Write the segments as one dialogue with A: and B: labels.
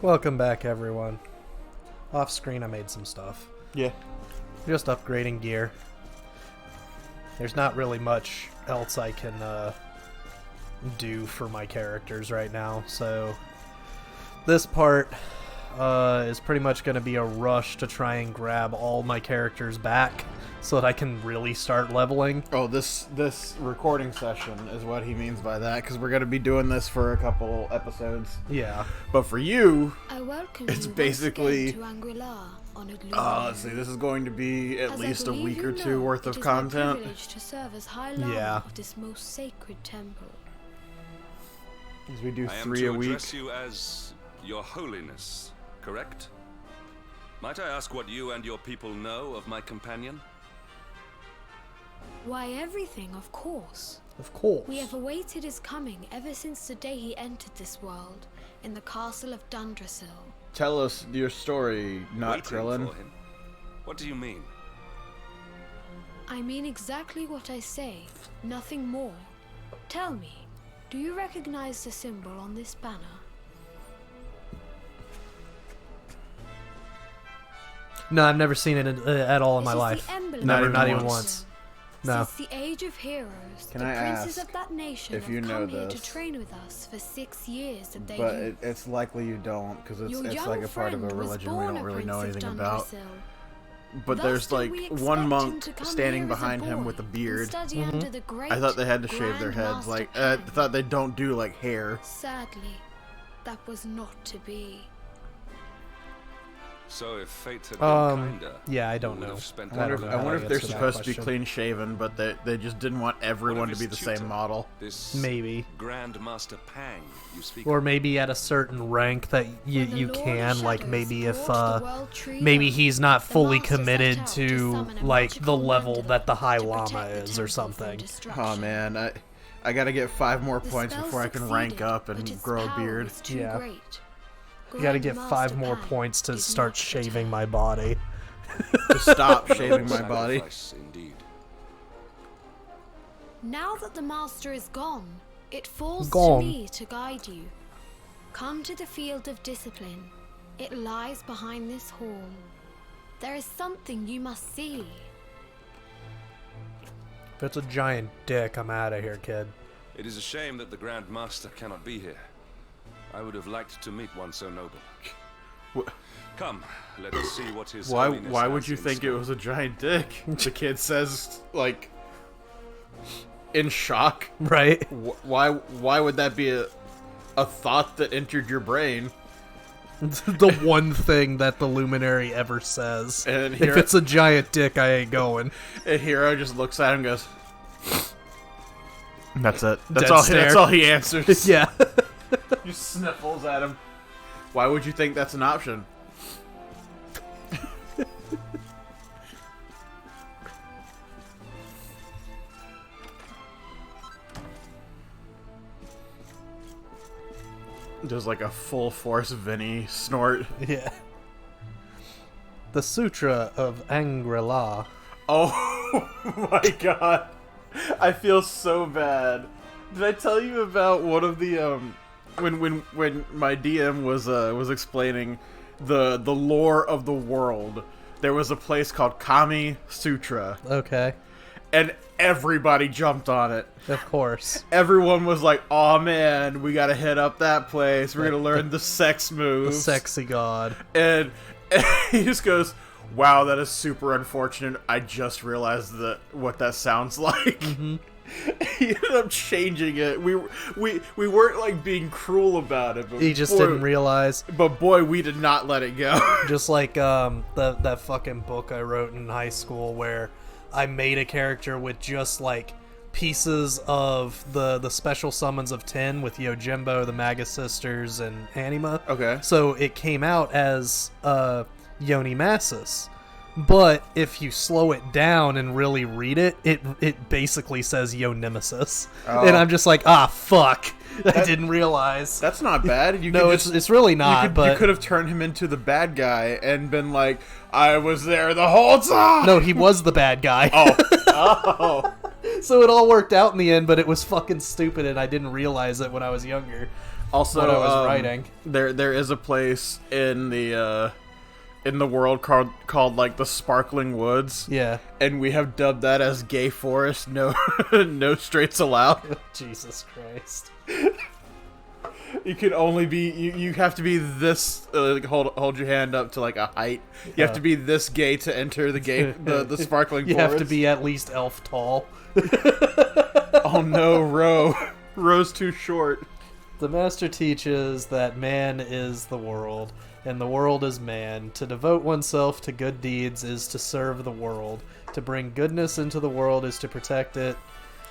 A: Welcome back, everyone. Off screen, I made some stuff.
B: Yeah.
A: Just upgrading gear. There's not really much else I can do for my characters right now, so this part is pretty much going to be a rush to try and grab all my characters back so that I can really start leveling.
B: Oh, this recording session is what he means by that, because we're going to be doing this for a couple episodes.
A: Yeah.
B: But for you,
C: it's basically...
B: let's see, this is going to be at least a week or two worth of content.
C: To serve as High Lama
A: Yeah.
C: of this most sacred temple.
B: Because we do
D: I am
B: 3
D: to
B: a week.
D: address you as Your Holiness, correct? Might I ask what you and your people know of my companion?
C: Why, everything, of course.
A: Of course.
C: We have awaited his coming ever since the day he entered this world, in the castle of Dundrasil.
B: Tell us your story, not
D: Waiting
B: Krillin.
D: for him? What do you mean?
C: I mean exactly what I say, nothing more. Tell me, do you recognize the symbol on this banner?
A: No, I've never seen it at all in
C: This
A: my
C: is
A: life.
C: the emblem
B: Not
C: of
B: even
C: the
B: once.
A: once. No.
C: Since the age of heroes,
B: Can
C: the
B: I
C: princes
B: ask
C: of that nation
B: if
C: have
B: you know
C: come here to
B: this?
C: train with us for 6 years of their
B: But
C: youth.
B: it's likely you don't, because
C: Your
B: it's
C: young
B: like a part of a
C: friend was
B: religion we
C: born
B: don't
C: a
B: really know
C: prince of
B: anything about.
C: Dundrasil.
B: But
C: Thus
B: there's
C: do
B: like
C: we
B: one
C: expect him
B: monk
C: to come
B: standing
C: here as a
B: behind him
C: boy
B: with a
C: and
B: beard.
C: study under the great
B: I thought they had to shave their
C: Grand
B: heads.
C: Master
B: Like, I
C: Pan.
B: thought they don't do like hair.
C: Sadly, that was not to be.
D: So if fate had been kinder,
A: yeah, I
D: you
A: don't
D: would
A: know.
D: have spent
A: I
B: I
A: don't
B: wonder,
A: know
B: if, I
A: how
B: wonder
A: to
B: if they're
A: answer that
B: supposed to be
A: question.
B: clean shaven, but they just didn't want everyone to be the same model.
D: This
A: Maybe.
D: Grand Master Pang you speak
A: Or
D: of.
A: maybe at a certain rank that you
C: When the
A: you
C: Lord of
A: can, like
C: Shadows
A: maybe if
C: brought the world tree
A: maybe
C: down,
A: he's not
C: the
A: fully
C: Master set
A: committed
C: out
A: to
C: summon a
A: like the
C: magical
A: level
C: wonder
A: that the High
C: to
A: Llama
C: protect the
A: is or
C: temple from
A: something.
C: destruction.
B: Oh man, I gotta get 5 more
C: The
B: points
C: spell
B: before I can rank
C: succeeded,
B: up
C: but
B: and
C: its
B: grow a
C: power
B: beard.
C: was too
A: Yeah.
C: great.
A: You gotta
C: Grand
A: get
C: Master
A: 5 more
C: Pan
A: points to
C: did
A: start
C: not
A: shaving
C: return.
A: my body.
B: To stop shaving my body.
D: Sacrifice, indeed.
C: Now that the master is gone, it falls
A: Gone.
C: to me to guide you. Come to the field of discipline. It lies behind this hall. There is something you must see.
A: If it's a giant dick, I'm out of here, kid.
D: It is a shame that the Grand Master cannot be here. I would have liked to meet one so noble.
B: Wh-
D: Come, let us see what his
B: Why
D: holiness
B: would
D: has
B: you
D: in
B: think it
D: store.
B: was a giant dick? The kid says, like, in shock.
A: Right?
B: Why would that be a thought that entered your brain?
A: The one thing that the luminary ever says.
B: And
A: If
B: here-
A: it's a giant dick, I ain't going.
B: And Hero just looks at him and goes, that's it.
A: Dead
B: That's
A: stare.
B: all he answers.
A: Yeah.
B: He sniffles at him. Why would you think that's an option? There's like a full force Vinny snort.
A: Yeah. The Sutra of Angri-La.
B: Oh my god. I feel so bad. Did I tell you about one of the when my DM was explaining the lore of the world? There was a place called Kami Sutra,
A: Okay.
B: and everybody jumped on it.
A: Of course.
B: Everyone was like, "Oh man, we gotta hit up that place. We're gonna learn the sex
A: The
B: moves."
A: sexy god.
B: And he just goes, "Wow, that is super unfortunate. I just realized what that sounds like." He ended up changing it. We weren't like being cruel about it, but
A: He just
B: boy,
A: didn't realize.
B: But boy, we did not let it go.
A: Just like that fucking book I wrote in high school where I made a character with just like pieces of the special summons of 10 with Yojimbo, the Magus Sisters, and Anima.
B: Okay.
A: So it came out as Yoni Massus. But if you slow it down and really read it, it basically says Nemesis.
B: Oh.
A: And I'm just like, fuck. I didn't realize.
B: That's not bad. You
A: No,
B: could
A: it's really not, but...
B: you could have turned him into the bad guy and been like, "I was there the whole time."
A: No, he was the bad guy.
B: Oh.
A: So it all worked out in the end, but it was fucking stupid and I didn't realize it when I was younger.
B: Also,
A: what I was writing.
B: There is a place in the world called like the Sparkling Woods.
A: Yeah.
B: And we have dubbed that as Gay Forest. No, no straights allowed.
A: Jesus Christ.
B: You can only be you have to be this. Hold your hand up to like a height. You have to be this gay to enter the Sparkling
A: You
B: Forest.
A: have to be at least elf tall.
B: Oh no, Ro's too short.
A: The master teaches that man is the world, and the world is man. To devote oneself to good deeds is to serve the world. To bring goodness into the world is to protect it.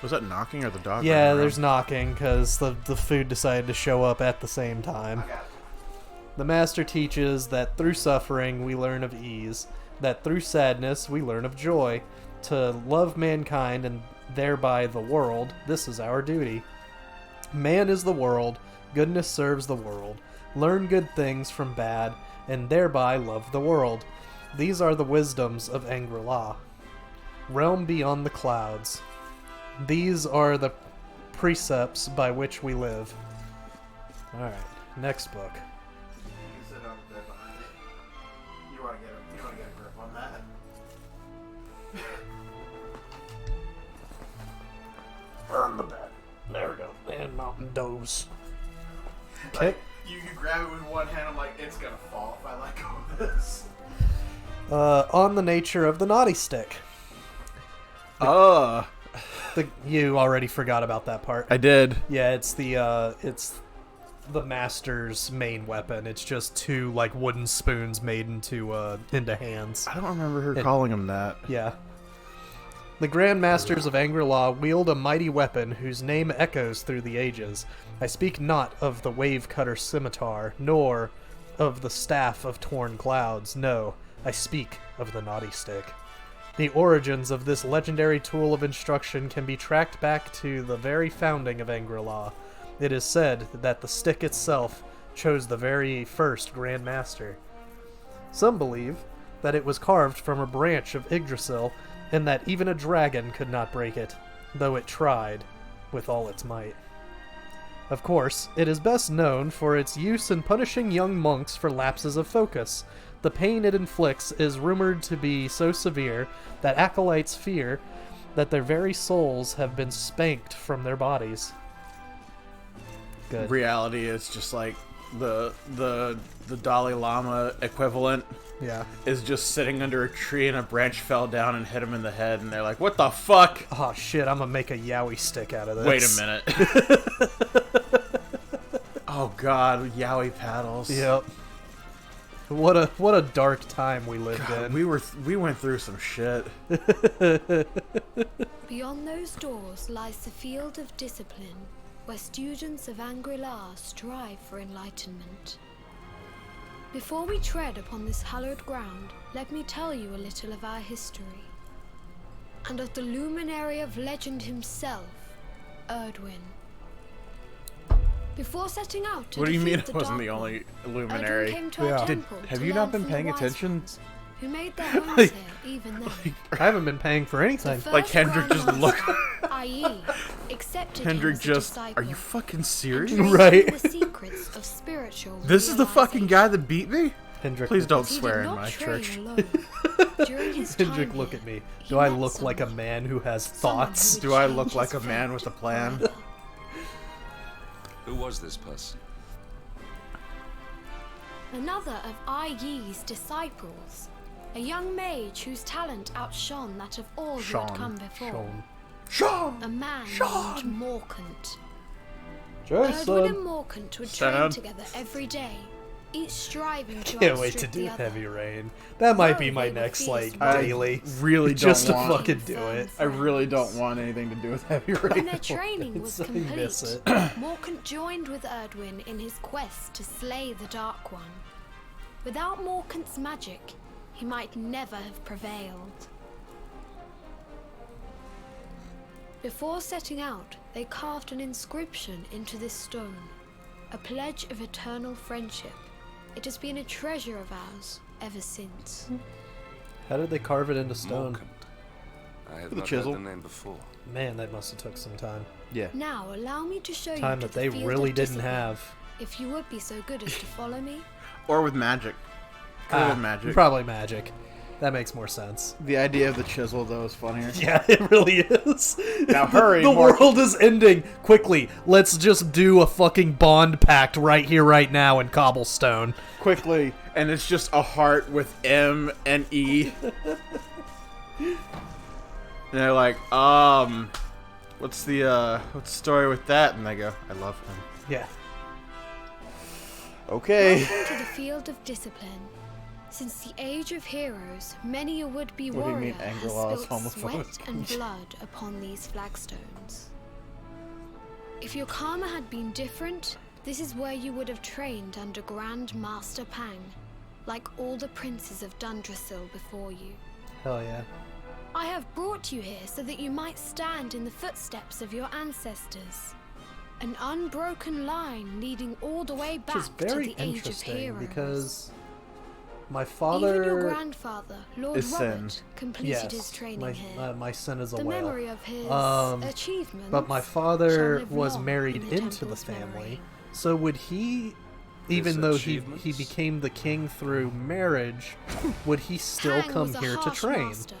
B: Was that knocking or the dog?
A: Yeah, there's knocking, because the food decided to show up at the same time. The master teaches that through suffering we learn of ease, that through sadness we learn of joy. To love mankind and thereby the world, this is our duty. Man is the world, goodness serves the world. Learn good things from bad, and thereby love the world. These are the wisdoms of Angri-La. Realm beyond the clouds. These are the precepts by which we live. Alright, next book.
B: You want to get a grip on that?
A: On the bed. There we go. And Mountain Does. Okay.
B: You grab it with one hand. I'm like, it's gonna fall if I let go of this.
A: On the nature of the naughty stick. You already forgot about that part.
B: I did.
A: Yeah, it's the master's main weapon. It's just two like wooden spoons made into hands.
B: I don't remember her calling him that.
A: Yeah. The Grand Masters of Angri-La wield a mighty weapon whose name echoes through the ages. I speak not of the wave-cutter scimitar, nor of the staff of torn clouds. No, I speak of the naughty stick. The origins of this legendary tool of instruction can be tracked back to the very founding of Angri-La. It is said that the stick itself chose the very first Grand Master. Some believe that it was carved from a branch of Yggdrasil, and that even a dragon could not break it, though it tried with all its might. Of course, it is best known for its use in punishing young monks for lapses of focus. The pain it inflicts is rumored to be so severe that acolytes fear that their very souls have been spanked from their bodies. Good.
B: Reality is just like the Dalai Lama equivalent.
A: Yeah.
B: Is just sitting under a tree and a branch fell down and hit him in the head, and they're like, "What the fuck?"
A: Oh shit! I'm gonna make a yaoi stick out of this.
B: Wait a minute. Oh god, yaoi paddles.
A: Yep. What a dark time we lived in.
B: We went through some shit.
C: Beyond those doors lies the field of discipline, where students of Angri-La strive for enlightenment. Before we tread upon this hallowed ground, let me tell you a little of our history, and of the luminary of legend himself, Erdwin. Before setting out to
B: What do you mean
C: defeat
B: I wasn't
C: Dark
B: the only
C: One,
B: luminary?
C: Erdwin came to our temple
B: Have
C: to
B: you
C: learn
B: not been
C: from the
B: paying
C: wise
B: attention?
C: ones who made their homes here even then.
A: I haven't been paying for anything.
C: The
B: Like
C: first
B: Hendrik just
C: Grand
B: look.
C: Master, i.e., accepted him
B: Hendrik
C: as a
B: just.
C: disciple
B: Are you fucking
C: and
B: serious?
C: trained him
A: Right.
C: in the secrets of spiritual
B: This is the fucking
C: realization.
B: guy that beat me?
A: Hendrik,
B: Please don't
C: He did
B: swear in
C: not
B: my
C: train
B: church.
C: alone. During his time
A: Hendrik, look
C: here,
A: at me.
C: he
A: Do I
C: met
A: look like a
C: someone-
A: man who has
C: someone who
A: thoughts?
C: would
B: Do I
C: change
B: look like
C: his
B: a man
C: fate
B: with a plan?
C: forever.
D: Who was this person?
C: Another of Yi's disciples, a young mage whose talent outshone that of all who had come before.
A: Sean.
C: A man named Morkant.
A: Jason.
C: Erdwin and Morkant would train
B: Sad.
C: together every day, each striving to
A: Can't wait to
C: outstrip
A: do
C: the other.
A: Heavy Rain. That might
C: Though
A: be my
C: they were
A: next,
C: fierce
A: like,
C: warriors.
A: daily.
B: Really
A: Just to
B: don't want.
A: fucking do it.
B: I really don't want anything to do with Heavy
C: When
B: Rain.
C: their training was
A: I
C: complete,
A: miss it.
C: Morkant joined with Erdwin in his quest to slay the Dark One. Without Morkant's magic, he might never have prevailed. Before setting out, they carved an inscription into this stone, a pledge of eternal friendship. It has been a treasure of ours ever since.
A: How did they carve it into stone?
D: Morkant. I have
B: With a
D: not
B: chisel.
D: heard the name before.
A: Man, that must have took some time.
B: Yeah.
C: Now, allow me to show
A: Time
C: you
A: that
C: to
A: they
C: the field
A: really
C: of
A: didn't
C: discipline,
A: have.
C: if you would be so good as to follow me.
B: Or with magic. Or with magic.
A: Probably magic. That makes more sense.
B: The idea of the chisel, though, is funnier.
A: Yeah, it really is.
B: Now hurry,
A: The
B: Mark.
A: world is ending. Quickly, let's just do a fucking bond pact right here, right now in cobblestone.
B: Quickly, and it's just a heart with M and E. And they're like, what's the story with that? And they go, I love him.
A: Yeah.
B: Okay.
C: Welcome to the field of discipline. Since the age of heroes, many a would-be
B: What do you
C: warrior
B: mean,
C: has
B: Angela is
C: spilt
B: homophobic?
C: sweat and blood upon these flagstones. If your karma had been different, this is where you would have trained under Grand Master Pang, like all the princes of Dundrasil before you.
A: Hell yeah.
C: I have brought you here so that you might stand in the footsteps of your ancestors. An unbroken line leading all the way back
A: Which is
C: to
A: very
C: the age of
A: interesting
C: heroes.
A: because my
C: Even your
A: father
C: grandfather, Lord
B: is Sin.
C: Robert, completed his training here.
A: my son is a
C: The
A: whale.
C: memory of his achievements
A: But my
C: shall
A: father
C: live
A: was
C: long
A: married
C: in the
A: into the
C: temple's
A: family.
C: memory.
A: So would he, even
D: His
A: though he
D: achievements?
A: became the king through marriage, would he still
C: Pang
A: come
C: was a
A: here to
C: harsh
A: train?
C: master.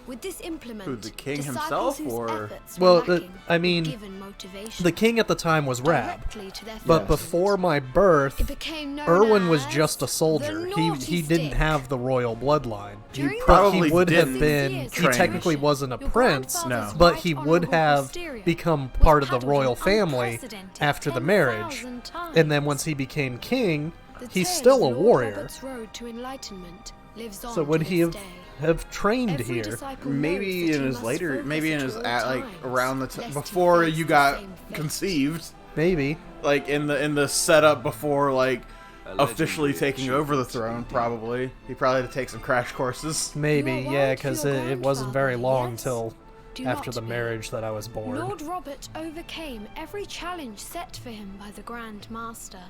C: With this implement,
B: Who, the king
C: disciples
B: himself,
C: whose
B: or-
C: efforts
A: Well,
C: were lacking
A: I
C: were
A: mean,
C: given motivation
A: The king at the time was Rab,
C: directly to their
A: but
B: Yes.
A: before my birth,
C: It became known
A: Erwin was
C: as
A: just a soldier.
C: the
A: He
C: naughty
A: didn't
C: stick.
A: have the royal bloodline.
C: During
A: But
B: probably
A: he would have
B: didn't
A: been.
C: years
A: He
C: of
A: technically
C: mission,
A: wasn't a
C: your
A: prince,
C: grandfather's
B: No.
A: but
C: right
A: he would
C: honourable
A: have
C: posterior
A: become
C: was
A: part of the
C: paddled
A: royal
C: an
A: family
C: unprecedented
A: after the marriage.
C: 10,000 times.
A: And then once he became king,
C: The
A: he's
C: tale
A: still a
C: of Lord
A: warrior.
C: Robert's road to enlightenment lives on
A: So would
C: to
A: he
C: this
A: have
C: day.
A: trained
C: Every
A: here?
C: disciple knows
B: Maybe
C: that
B: in
C: you
B: his
C: must
B: later,
C: focus
B: maybe in
C: at
B: his
C: all
B: like
C: times,
B: around the
C: lest he
B: before
C: face
B: you
C: the
B: got
C: same fate.
B: conceived,
A: Maybe.
B: like in the setup before like
D: A
B: officially
D: legendary
B: taking over the
D: achievement,
B: throne.
D: indeed.
B: Probably he probably had to take some crash courses.
A: Maybe,
C: You are
A: yeah,
C: right for
A: because
C: your
A: it wasn't very
C: grandfather,
A: long
C: yes?
A: till
C: Do
A: after
C: not
A: the
C: be.
A: marriage that I was born.
C: Lord Robert overcame every challenge set for him by the Grand Master,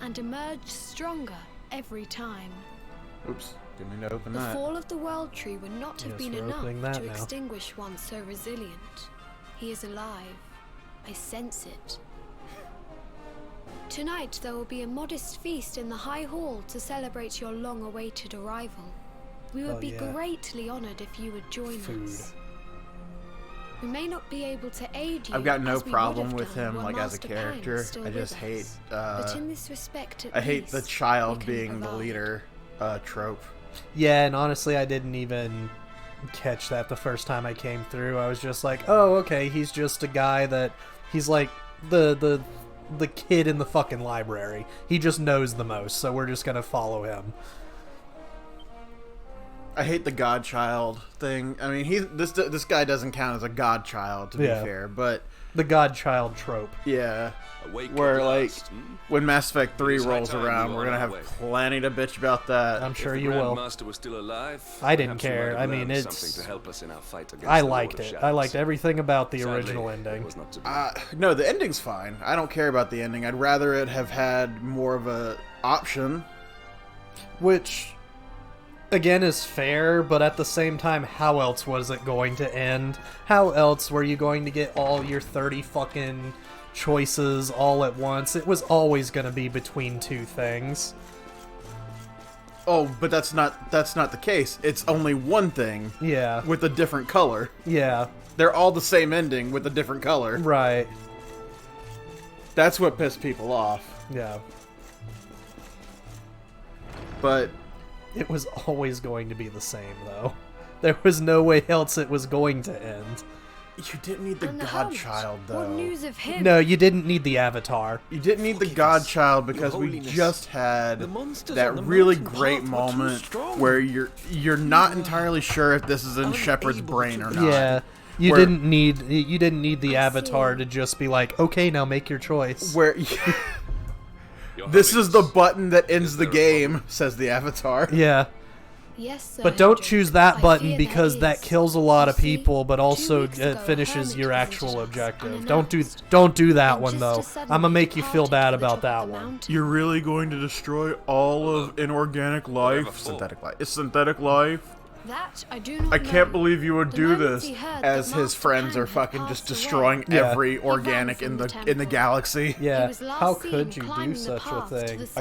C: and emerged stronger every time.
B: Oops, didn't mean to open
C: The
B: that.
C: fall of the World Tree would not have
A: Yes,
C: been
A: we're
C: enough
A: opening that
C: to
A: now.
C: extinguish one so resilient. He is alive. I sense it. Tonight there will be a modest feast in the High Hall to celebrate your long-awaited arrival. We would
A: Oh,
C: be
A: yeah.
C: greatly honored if you would join
A: Food.
C: us. We may not be able to aid you.
B: I've got no
C: as we would
B: problem
C: have
B: with
C: done
B: him
C: were
B: like as a
C: Master Pang
B: character.
C: still
B: I just
C: with
B: hate
C: us. But in this respect, at
B: I hate the
C: least,
B: child
C: we can
B: being the
C: provide.
B: leader trope.
A: Yeah, and honestly, I didn't even catch that the first time I came through. I was just like, oh, okay, he's just a guy that he's like the kid in the fucking library. He just knows the most, so we're just gonna follow him.
B: I hate the godchild thing. I mean, this guy doesn't count as a godchild to be
A: Yeah.
B: fair, but
A: The godchild trope.
B: yeah,
D: Awake
B: where
D: at
B: like
D: last, hmm?
B: when Mass Effect 3
D: It is high
B: rolls
D: time
B: around,
D: you
B: we're
D: are
B: gonna
D: on
B: have
D: our way.
B: plenty to bitch about that.
A: I'm sure
D: If
A: you
D: the
A: will.
D: Grandmaster was still alive,
A: I didn't
D: perhaps we
A: care.
D: might
A: I
D: have
A: mean,
D: learned
A: it's-
D: something to help us in our fight against
A: I
D: the Lord
A: liked
D: of
A: it. I
D: Shadows.
A: liked everything about the
D: Sadly,
A: original
D: it
A: ending.
D: was not to be.
B: No, the ending's fine. I don't care about the ending. I'd rather it have had more of a option.
A: Which, again, is fair, but at the same time, how else was it going to end? How else were you going to get all your 30 fucking choices all at once? It was always going to be between two things.
B: Oh, but that's not the case. It's only one thing
A: Yeah.
B: with a different color.
A: Yeah.
B: They're all the same ending with a different color.
A: Right.
B: That's what pissed people off.
A: Yeah.
B: But
A: It was always going to be the same, though. There was no way else it was going to end.
B: you didn't need the
C: And the hermit,
B: godchild,
C: What
B: though.
C: news of him?
A: No, you didn't need the avatar.
B: You didn't need the
E: Forgive us,
B: godchild because
E: Your
B: we
E: Holiness.
B: just had
E: The monsters
B: that
E: on the
B: really
E: mountain
B: great
E: path were too
B: moment
E: strong.
B: where you're not entirely sure if this is in Shepard's
E: Unable
B: brain
E: to-
B: or not.
A: Yeah. You
B: Where-
A: didn't need the
C: I
A: avatar
C: see.
A: to just be like, okay, now make your choice.
B: Where
D: Your
B: this is the
D: Holiness,
B: button that ends
D: is
B: the
D: there a
B: game,
D: problem?
B: says the avatar.
A: Yeah.
C: Yes, Sir
A: But don't
C: Hendrik.
A: choose that
C: I
A: button
C: fear
A: because
C: there
A: that
C: is.
A: kills a lot
C: You
A: of
C: see,
A: people, but
C: 2
A: also
C: weeks ago,
A: it
C: a
A: finishes
C: hermit
A: your
C: visited
A: actual
C: us,
A: objective.
C: unannounced.
A: Don't do that
C: And
A: one
C: just
A: though.
C: as suddenly
A: I'm gonna make you feel
C: departed
A: bad
C: to the
A: about
C: top
A: that
C: of the
A: one.
C: mountain.
B: You're really going to destroy all of inorganic
D: Whatever
B: life?
D: for?
B: Synthetic life. It's synthetic life.
C: That I do not
B: I can't
C: know.
B: believe you would
C: The
B: do
C: moment
B: this,
C: he heard
B: as
C: that
B: his
C: Master
B: friends
C: Kang
B: are
C: had
B: fucking
C: passed
B: just
C: away,
B: destroying
A: Yeah.
B: every
C: ran
B: organic
C: from
B: in
C: the
B: the
C: temple.
B: galaxy.
C: He
A: Yeah,
C: was last
A: how
C: seen
A: could you do
C: climbing the
A: such a
C: path to
A: thing?
C: the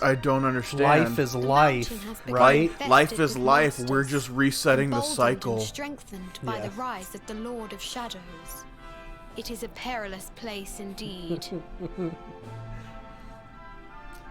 B: I don't understand.
A: Life is
C: The
A: life,
C: mountain has become
A: right?
C: infested
B: Life is
C: with
B: life. We're
C: monsters,
B: just resetting the
C: emboldened
B: cycle.
C: and strengthened by
A: Yeah.
C: the rise of the Lord of Shadows. It is a perilous place indeed.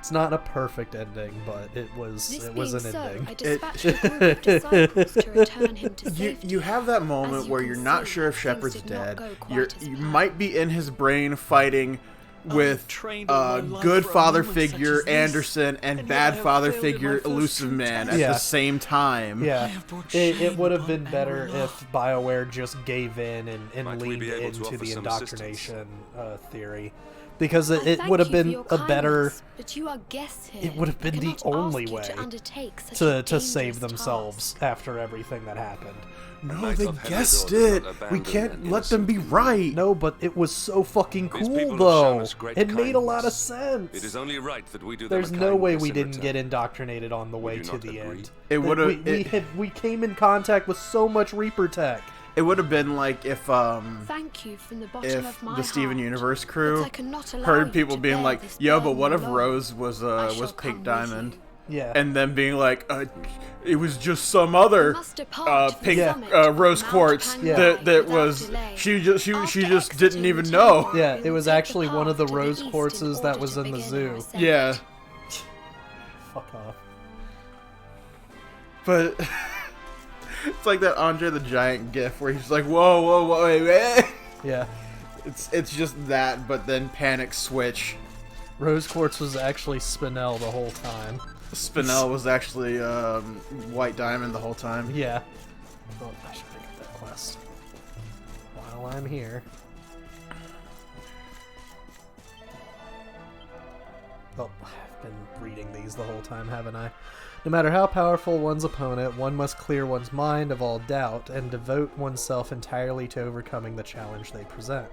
A: It's not a perfect ending, but it was
C: This
A: an
C: being so,
A: ending.
C: I dispatched a group of disciples to return him to
B: You
C: safety.
B: you have that moment
C: As you
B: where
C: can
B: you're not
C: see,
B: sure if
C: things
B: Shepard's
C: did not
B: dead.
C: go quite
B: You
C: as planned.
B: might be in his brain fighting with
E: trained all my life
B: good
E: for a
B: father
E: moment such
B: figure
E: as this,
B: Anderson and
E: and yet I
B: bad
E: have
B: father
E: failed in my
B: figure
E: first
B: Elusive
E: true
B: Man
E: test.
B: at
A: Yeah.
B: the same time.
A: Yeah,
E: have brought
A: it
E: shame
A: would have
E: upon
A: been better
E: Angela.
A: if BioWare just gave in and
D: Might we
A: leaned
D: be able to
A: into
D: offer
A: the
D: some
A: indoctrination theory, because
C: I
A: it
C: thank
A: would have
C: you for
A: been
C: your
A: a better
C: kindness, but you are guests here.
A: it would have
C: I
A: been the
C: cannot
A: only
C: ask you
A: way
C: to undertake such a
A: to
C: dangerous
A: save themselves
C: task.
A: after everything that happened.
B: No,
D: Knight
B: they
D: of Henry
B: guessed
D: does
B: it.
D: not
B: We
D: abandon
B: can't
D: an
B: let them be
D: innocent
B: right.
A: No, but it was so fucking
D: These
A: cool
D: people have
A: though.
D: shown us great
A: It made a lot of
D: kindness.
A: sense.
D: It is only right that we do them
A: There's
D: a
A: no way
D: kindness
A: we
D: in
A: didn't
D: return.
A: get indoctrinated on the way
D: you
A: to
D: not
A: the
D: agree?
A: end.
B: It
A: That
B: would've-
A: we came in contact with so much Reaper tech.
B: It would have been like if
C: Thank you from the bottom
B: if
C: of my
B: the Steven
C: heart,
B: Universe
C: but
B: crew
C: I cannot allow
B: heard
C: you
B: people
C: to
B: being
C: bear
B: like,
C: this
B: "Yo, but
C: burden
B: what if
C: alone.
B: Rose was
C: I shall
B: was
C: come
B: Pink
C: with
B: Diamond?"
C: you.
A: Yeah.
B: And then being like, "It was just some other
C: We must depart for the
B: pink
C: summit of
B: rose
C: Mount
B: quartz
C: Pangai
B: that
C: without
B: was
C: delay.
B: she just
C: After
B: didn't
C: exiting
B: even
C: the
B: know."
C: temple,
A: Yeah,
C: we
A: it
C: will
A: was
C: take the
A: actually one of the
C: path to the
A: rose
C: east in
A: quartzes that
C: order
A: was
C: to
A: in the
C: begin
A: zoo.
C: our ascent.
B: Yeah,
A: Fuck off.
B: but it's like that Andre the Giant gif where he's like, "Whoa, whoa, whoa, wait."
A: Yeah.
B: It's just that, but then panic switch.
A: Rose quartz was actually Spinel the whole time.
B: Spinel was actually White Diamond the whole time.
A: Yeah. Oh, I should pick up that quest while I'm here. Oh, I've been reading these the whole time, haven't I? No matter how powerful one's opponent, one must clear one's mind of all doubt and devote oneself entirely to overcoming the challenge they present.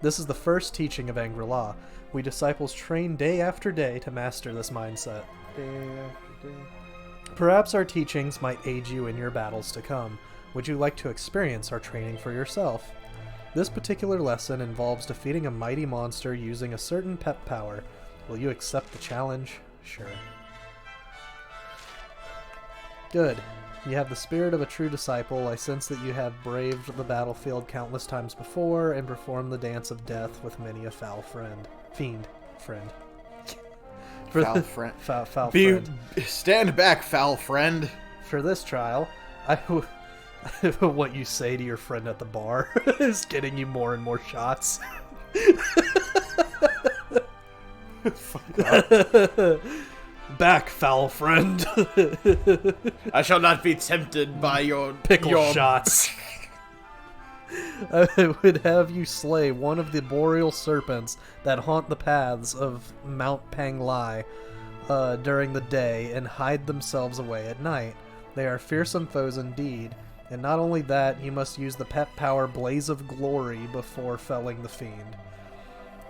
A: This is the first teaching of Angri-La. We disciples train day after day to master this mindset. Day after day. Perhaps our teachings might aid you in your battles to come. Would you like to experience our training for yourself? This particular lesson involves defeating a mighty monster using a certain pep power. Will you accept the challenge? Sure. Good. You have the spirit of a true disciple. I sense that you have braved the battlefield countless times before and performed the dance of death with many a foul friend. Fiend. Friend.
B: Foul friend.
A: Foul friend.
B: Stand back, foul friend.
A: For this trial, what you say to your friend at the bar is getting you more and more shots. Back, foul friend.
B: I shall not be tempted by your
A: Pickle shots. I would have you slay one of the boreal serpents that haunt the paths of Mount Pangai during the day and hide themselves away at night. They are fearsome foes indeed, and not only that, you must use the pet power Blaze of Glory before felling the fiend.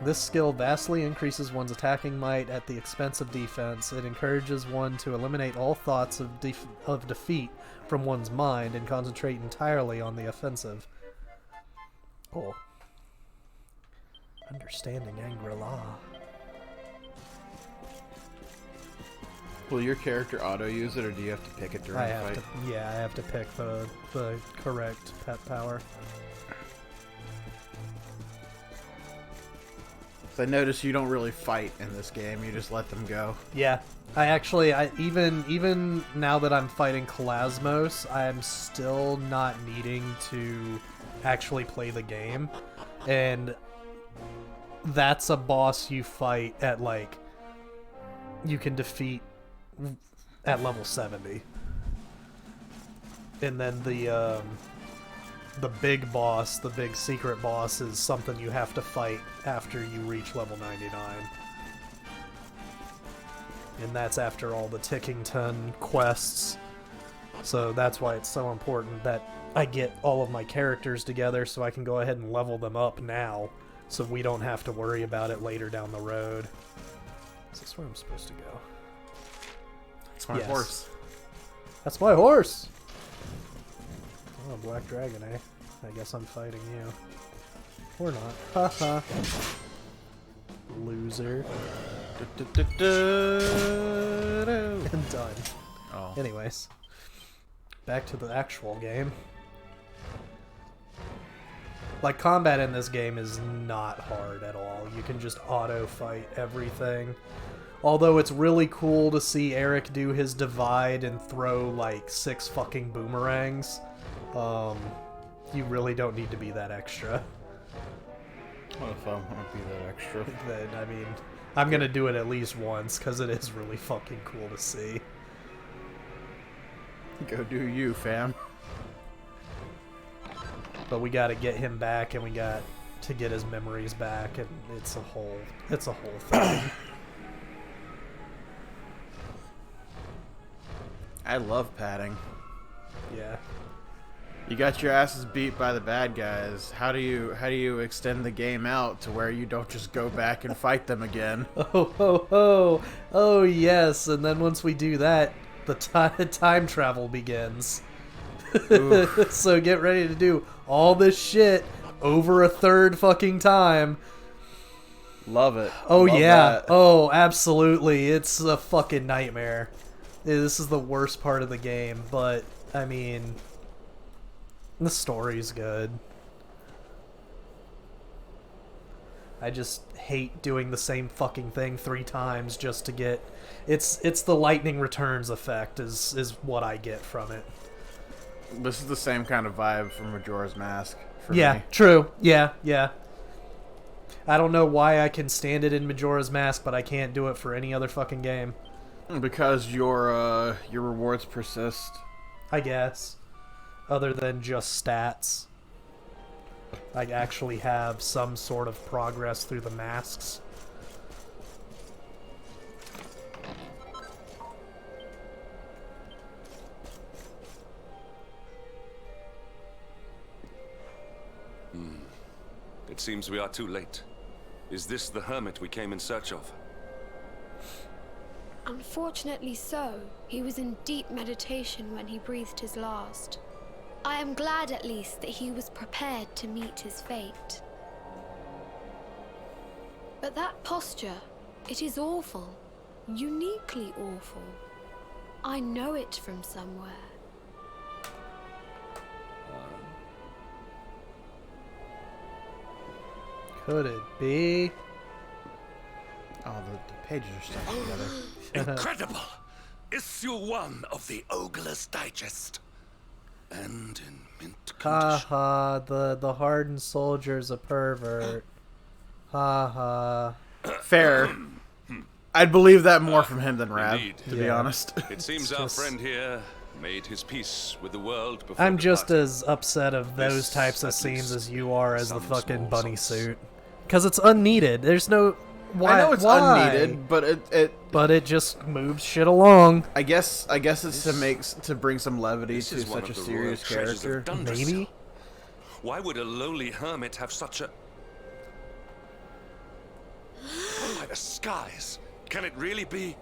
A: This skill vastly increases one's attacking might at the expense of defense. It encourages one to eliminate all thoughts of defeat from one's mind and concentrate entirely on the offensive. Cool. Understanding Angri-La.
B: Will your character auto use it, or do you have to pick it during
A: I
B: the
A: have
B: fight?
A: to, yeah, I have to pick the correct pet power.
B: So I notice you don't really fight in this game; you just let them go.
A: Yeah, I even now that I'm fighting Kalasmos, I'm still not needing to actually play the game, and that's a boss you fight at you can defeat at level 70, and then the big boss, the big secret boss, is something you have to fight after you reach level 99. And that's after all the Tickington quests. So that's why it's so important that I get all of my characters together so I can go ahead and level them up now, so we don't have to worry about it later down the road. Is this where I'm supposed to go?
B: It's my
A: Yes.
B: horse.
A: That's my horse! Oh, Black Dragon, eh? I guess I'm fighting you. Or not. Haha. Loser. And done.
B: Oh.
A: Anyways. Back to the actual game. Like, combat in this game is not hard at all. You can just auto-fight everything. Although it's really cool to see Eric do his divide and throw, like, 6 fucking boomerangs. You really don't need to be that extra.
B: What if I want to be that extra?
A: Then, I mean, I'm gonna do it at least once, because it is really fucking cool to see.
B: Go do you, fam.
A: But we gotta get him back, and we got to get his memories back, and it's a whole thing.
B: I love padding.
A: Yeah.
B: You got your asses beat by the bad guys. How do you extend the game out to where you don't just go back and fight them again?
A: Oh yes, and then once we do that, the time travel begins. So get ready to do all this shit over a third fucking time.
B: Love it.
A: Oh
B: Love
A: yeah.
B: that.
A: Oh, absolutely. It's a fucking nightmare. This is the worst part of the game, but I mean, the story's good. I just hate doing the same fucking thing 3 times just to get... It's the lightning returns effect is what I get from it.
B: This is the same kind of vibe from Majora's Mask for
A: Yeah,
B: me.
A: true. Yeah. I don't know why I can stand it in Majora's Mask, but I can't do it for any other fucking game.
B: Because your rewards persist.
A: I guess. Other than just stats. I actually have some sort of progress through the masks.
D: It seems we are too late. Is this the hermit we came in search of?
C: Unfortunately so. He was in deep meditation when he breathed his last. I am glad at least that he was prepared to meet his fate. But that posture, it is awful. Uniquely awful. I know it from somewhere.
A: Could it be?
B: Oh, the pages are stuck together.
D: Incredible! Issue 1 of the Ogler's Digest. And in mint condition.
A: Ha, the hardened soldier's a pervert. Ha.
B: Fair. I'd believe that more from him than Rav,
D: Indeed.
B: to be
A: Yeah.
B: honest.
D: It seems
A: It's
D: our
A: just-
D: friend here made his peace with the world before
A: I'm just
D: departing.
A: as upset of those
D: This,
A: types of
D: at
A: scenes
D: least,
A: as you are as the
D: some
A: fucking
D: small
A: bunny
D: solace.
A: suit. Because it's unneeded. There's no... Why?
B: I know it's
A: why?
B: unneeded, but it
A: But it just moves shit along.
B: I guess it's to bring some levity
D: This
B: to
D: is one
B: such a
D: of the
B: serious
D: royal treasures of
B: character.
D: Dunderstone.
A: Maybe?
D: Why would a lowly hermit have such a... By the skies! Can it really be?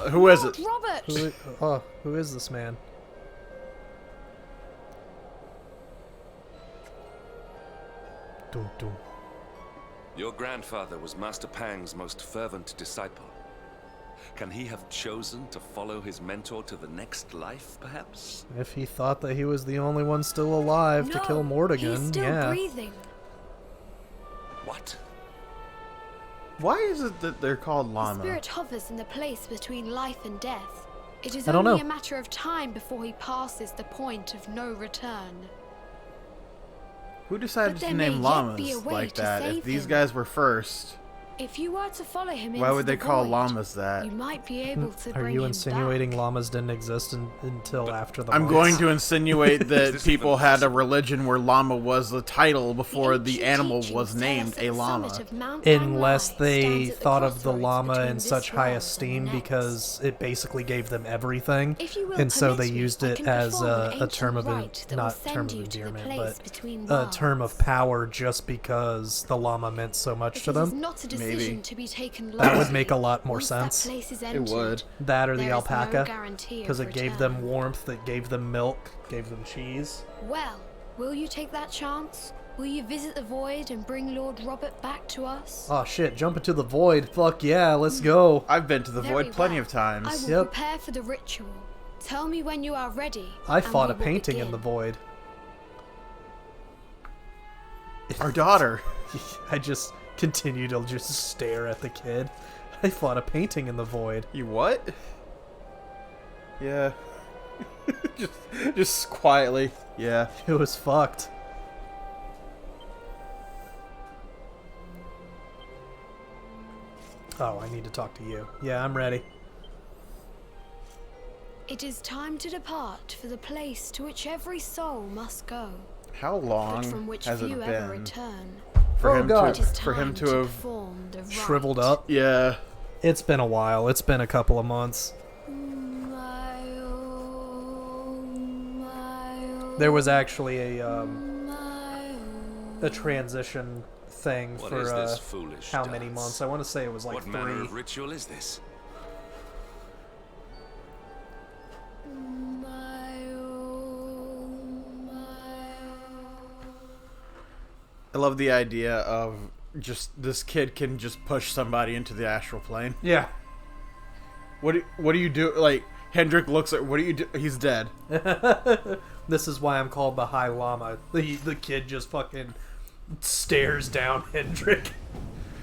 B: Who is it?
C: Robert!
A: Who is this man? Dum, dum.
D: Your grandfather was Master Pang's most fervent disciple. Can he have chosen to follow his mentor to the next life, perhaps?
A: If he thought that he was the only one still alive to kill Mortigan,
C: he's still
A: yeah.
C: breathing.
D: What?
B: Why is it that they're called
C: The
B: Llama?
C: spirit hovers in the place between life and death. It is
A: I don't
C: only
A: know.
C: a matter of time before he passes the point of no return.
B: Who decided
C: But
B: to
C: there
B: name
C: may yet be
B: llamas
C: a way
B: like
C: to
B: that? If
C: save
B: these
C: him.
B: guys were first,
C: If you were to follow him
B: why
C: into
B: would they
C: the
B: call
C: void,
B: llamas that?
C: you might be able to
A: Are
C: bring
A: you
C: him
A: insinuating
C: back.
A: llamas didn't exist until after the
B: I'm
A: voice?
B: going to insinuate that
D: this
B: people
D: even
B: had a
D: possible?
B: religion where llama was the title before the
C: ancient
B: animal
C: teachings
B: was
C: tell
B: named
C: us that
B: a
C: the
B: llama.
C: summit of Mount
A: Unless
C: Pangai
A: they
C: stands at the
A: thought of the
C: crossroads
A: llama
C: between
A: in
C: this
A: such high
C: world and the
A: esteem
C: next.
A: because it basically gave them everything,
C: If you will
A: and so they
C: permit me,
A: used
C: I
A: it
C: can
A: as
C: perform an
A: a
C: ancient
A: term of
C: rite that will
A: not
C: send
A: term of
C: you to the
A: endearment,
C: place
A: but
C: between
A: a term of
C: worlds.
A: power just because the llama meant so much
C: If
A: to
C: it is
A: them.
C: not a decision decision to be taken
A: That would
C: lightly.
A: make a lot more
C: Once
A: sense.
C: That place is
B: It
C: entered,
B: would.
A: That or the
C: there is no
A: alpaca.
C: guarantee of
A: Because it gave them
C: return.
A: warmth, it gave them milk, gave them cheese.
C: Well, will you take that chance? Will you visit the void and bring Lord Robert back to us?
A: Oh shit, jump into the void. Fuck yeah, let's go.
B: I've been to the
C: Very
B: void plenty
C: well.
B: of times.
C: I will
A: Yep.
C: prepare for the ritual. Tell me when you are ready.
A: I
C: and
A: fought
C: we
A: a
C: will
A: painting in
C: begin.
A: the void.
B: Our daughter.
A: I just continue to just stare at the kid. I fought a painting in the void.
B: You what? Yeah. just quietly. Yeah.
A: It was fucked. Oh, I need to talk to you. Yeah, I'm ready.
C: It is time to depart for the place to which every soul must go,
B: How long
C: but from which
B: has
C: few
B: it
C: ever
B: been
C: return.
B: for
A: Oh,
B: him
A: God.
C: It is
B: to for him
C: time
B: to have?
C: perform the rite.
A: Shriveled up.
B: Yeah.
A: It's been a while. It's been a couple of months. There was actually a transition thing
D: What
A: for
D: is this foolish
A: how many
D: dance?
A: months? I want to say it was like
D: What
A: 3.
D: manner of ritual is this?
B: I love the idea of just this kid can just push somebody into the astral plane.
A: Yeah.
B: What do you do? Like Hendrik looks at what do you do? He's dead.
A: This is why I'm called the High Llama. The kid just fucking stares down Hendrik.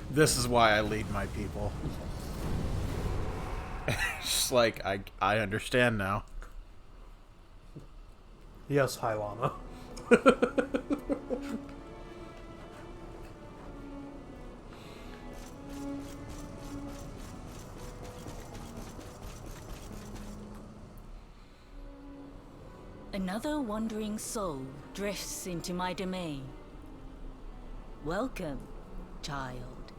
B: This is why I lead my people. Just like I understand now.
A: Yes, High Llama.
E: Another wandering soul drifts into my domain. Welcome, child,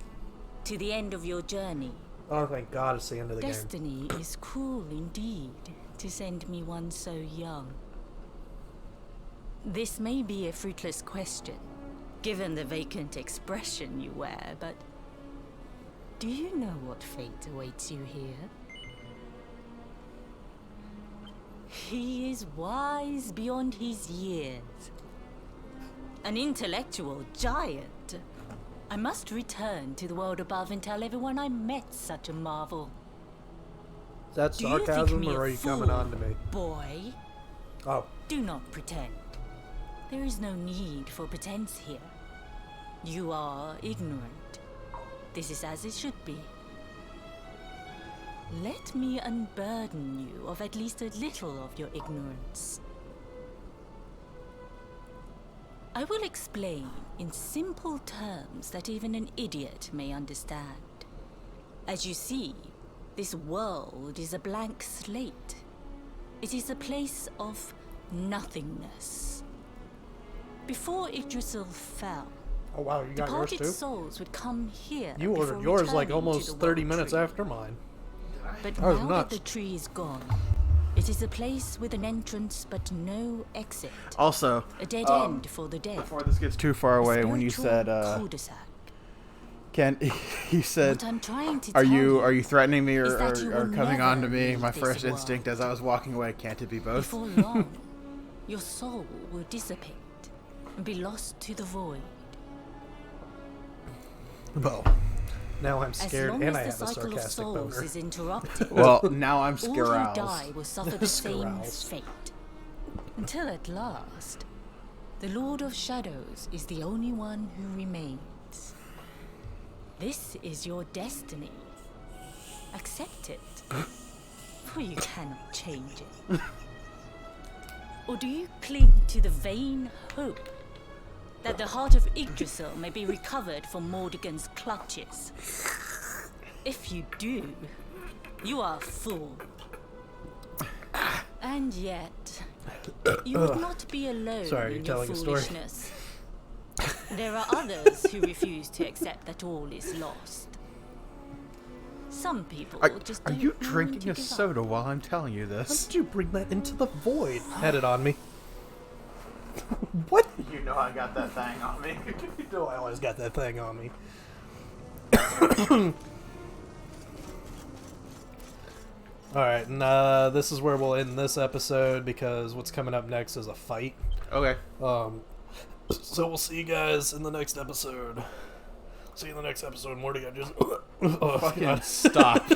E: to the end of your journey.
A: Oh, thank God it's the end of the game.
E: Destiny is cruel indeed to send me one so young. This may be a fruitless question, given the vacant expression you wear, but do you know what fate awaits you here? He is wise beyond his years. An intellectual giant. I must return to the world above and tell everyone I met such a marvel.
A: Is that
E: Do you think
A: sarcasm
E: me
A: or
E: a
A: are you
E: fool,
A: coming on to me?
E: boy?
A: Oh,
E: Do not pretend. There is no need for pretense here. You are ignorant. This is as it should be. Let me unburden you of at least a little of your ignorance. I will explain in simple terms that even an idiot may understand. As you see, this world is a blank slate. It is a place of nothingness. Before Yggdrasil fell,
A: oh wow, you got yours
E: departed
A: too?
E: souls would come here.
A: You
E: before
A: ordered yours like
E: returning to
A: almost
E: the
A: 30
E: world
A: minutes
E: tree.
A: after mine.
E: But
A: That was
E: now
A: nuts.
E: that the tree is gone, it is a place with an entrance but no exit.
B: Also,
E: A dead end for the dead.
B: before this gets too far away, when you said
E: Spiritual cul-de-sac.
B: Ken, you said,
E: What I'm trying to
B: are
E: tell
B: you threatening me
E: is that you
B: or
E: will
B: coming on to
E: never
B: me?
E: leave
B: My
E: this
B: first
E: world.
B: instinct as I was walking away, can't it be both?
E: Before long, your soul will dissipate and be lost to the void.
A: Well, now I'm
E: As
A: scared
E: long
A: and I
E: as
A: have
E: the
A: a
E: cycle of
A: sarcastic
E: souls
A: boner.
E: is interrupted,
B: Well, now I'm
E: all who die
B: scaroused.
E: will suffer the same
A: Scarouse.
E: fate. Until at last, the Lord of Shadows is the only one who remains. This is your destiny. Accept it, for you cannot change it. Or do you cling to the vain hope that the heart of Yggdrasil may be recovered from Mordegon's clutches? If you do, you are a fool. And yet, you would not be alone
A: Sorry,
E: in
A: you're
E: your
A: telling a story.
E: foolishness. There are others who refuse to accept that all is lost. Some people just
B: Are
E: don't
B: you
E: know when
B: drinking
E: to
B: a
E: give up.
B: soda while I'm telling you
A: How
B: this?
A: did you bring that into the void? Had it on me. What?
B: You know I got that thing on me.
A: You know I always got that thing on me. Alright, and this is where we'll end this episode because what's coming up next is a fight.
B: Okay.
A: So we'll see you guys in the next episode. See you in the next episode, Morty. I just...
B: Fucking stop.